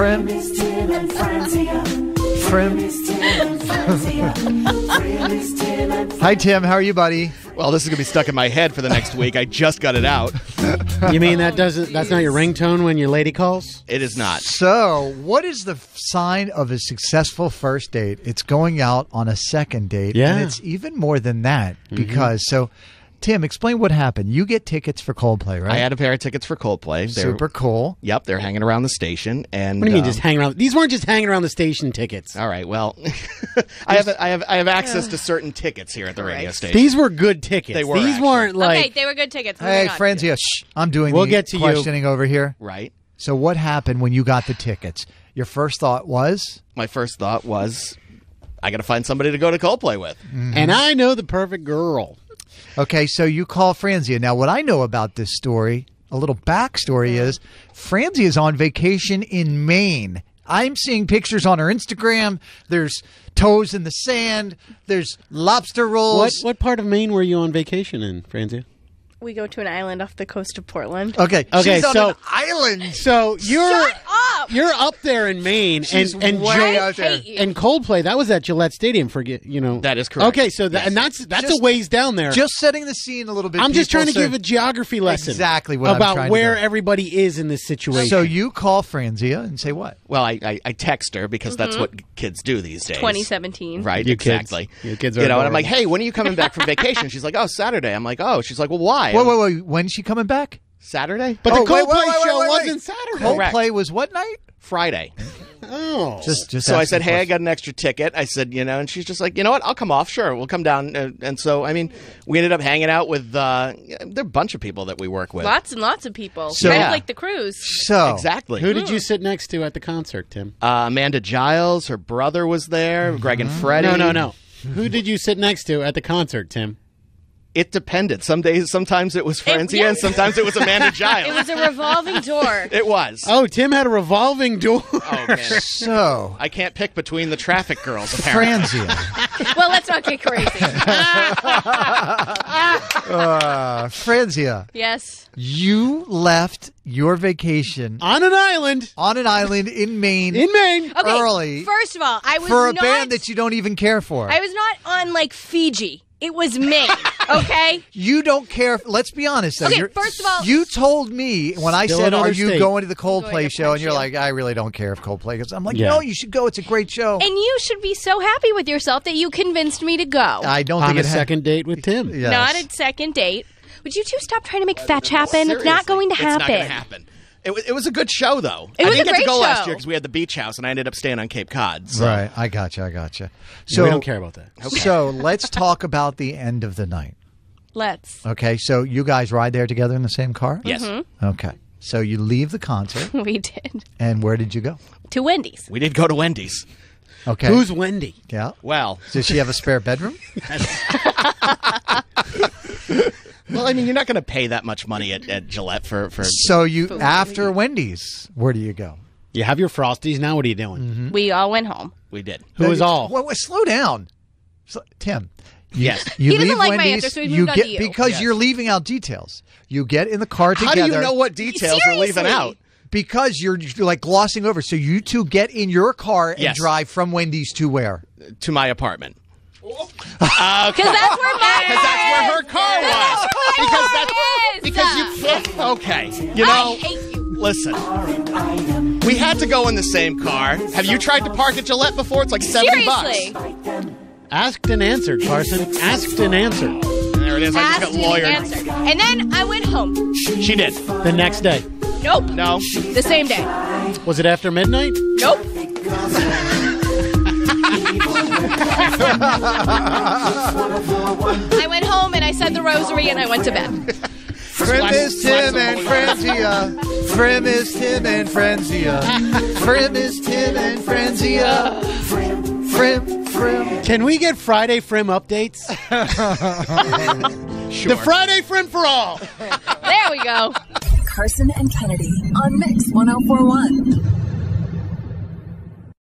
Frim is Tim and Franzia. Frim is Tim and Franzia. Frim is Tim and Franzia. Hi, Tim. How are you, buddy? Well, this is going to be stuck in my head for the next week. I just got it out. You mean that's not your ringtone when your lady calls? It is not. So, what is the sign of a successful first date? It's going out on a second date. Yeah. And it's even more than that because, Tim, explain what happened. You get tickets for Coldplay, right? I had a pair of tickets for Coldplay. Super cool. Yep, they're hanging around the station. And what do you mean just hanging around? These weren't just hanging around the station tickets. All right, well, I have access to certain tickets here at the radio station. These were good tickets. They were. These weren't like. Okay, they were good tickets. Hey, Franzia, I'm doing the questioning over here. Right. So what happened when you got the tickets? Your first thought was? My first thought was, I got to find somebody to go to Coldplay with. Mm-hmm. And I know the perfect girl. Okay, so you call Franzia. Now, what I know about this story, a little backstory is, Franzia is on vacation in Maine. I'm seeing pictures on her Instagram. There's toes in the sand. There's lobster rolls. What part of Maine were you on vacation in, Franzia? We go to an island off the coast of Portland. Okay, she's on so an island. So Shut up! You're up there in Maine, She's and way out there. hate you. And Coldplay, that was at Gillette Stadium. That is correct. Okay, so and that's Just- a ways down there. Just setting the scene a little bit. I'm just people, trying to so- give a geography lesson. Exactly what I'm about trying to where do. everybody is in this situation. So you call Franzia and say what? Well, I text her because that's what kids do these days. 2017. Right, You kids. exactly. You kids are and I'm adorable. like, hey, when are you coming back from vacation? She's like, oh, Saturday. I'm like, oh. She's like, well, why? Wait. When's she coming back? Saturday? But Oh, the wait, Coldplay show wait. wasn't Saturday. Correct. Coldplay was what night? Friday. Oh. Just So I asking said, hey, I questions. got an extra ticket. I said, and she's just like, you know what? I'll come off. Sure, we'll come down. And so, I mean, we ended up hanging out with, there are a bunch of people that we work with. Lots and lots of people. So- kind Yeah. of like the cruise. So Exactly. Who did you sit next to at the concert, Tim? Amanda Giles, her brother was there, Greg and Freddie. No. Who did you sit next to at the concert, Tim? It depended. Sometimes it was Franzia, yeah. and sometimes it was Amanda Giles. It was a revolving door. It was. Oh, Tim had a revolving door. Oh, man. So I can't pick between the traffic girls, apparently. Franzia. Well, let's not get crazy. Franzia, Yes. you left your vacation On an island on an island in Maine in Maine. Okay. early First of all, I was for a not, band that you don't even care for. I was not on like Fiji. It was Maine. Okay. You don't care. Let's be honest, though. Okay, first of all- you told me when I Still said, another "Are you state. going to the Going Coldplay to show?" and you're punch like, "I really don't care if Coldplay goes." I'm like, Yeah. "No, you should go. It's a great show." And you should be so happy with yourself that you convinced me to go. I don't On think a it had- second date with Tim. Yes. Not a second date. Would you two stop trying to make fetch happen? It's not going to happen. It's not going to happen. It was a good show, though. It I was didn't a get to great go last show. year because we had the beach house, and I ended up staying on Cape Cod. So. Right. I gotcha. So we don't care about that. So let's talk about the end of the night. Let's. Okay. So you guys ride there together in the same car? Yes. Okay. So you leave the concert, We did. and where did you go? To Wendy's. We did go to Wendy's. Okay. Who's Wendy? Yeah. Well, Does she have a spare bedroom? well, I mean, you're not going to pay that much money at Gillette for So you after Wendy's, where do you go? You have your Frosties. Now what are you doing? We all went home. We did. Who is all? Wait, slow down, Tim. Yes. You He doesn't leave like my Wendy's, answer, so he you moved on get to you. because Yes. you're leaving out details. You get in the car How together. do you know what details we're leaving Seriously. out? Because you're like glossing over. So you two get in your car and Yes. drive from Wendy's to where? To my apartment. Because that's where my Because that's where her car was. Because you okay. You know, I hate you. listen. We had to go in the same car. Have you tried to park at Gillette before? It's like $70. Seriously. Asked and answered, Karson. Asked and answered. And there it is. I just Asked got and lawyered. answered. And then I went home. She did. The next day. Nope. No. The same day. Was it after midnight? Nope. I went home and I said the rosary and I went to bed. Frim is Tim and Franzia. Frim is Tim and Franzia. Frim is Tim and Franzia. Frim. Can we get Friday Frim updates? Sure. The Friday Frim for all. There we go. Karson and Kennedy on Mix 1041.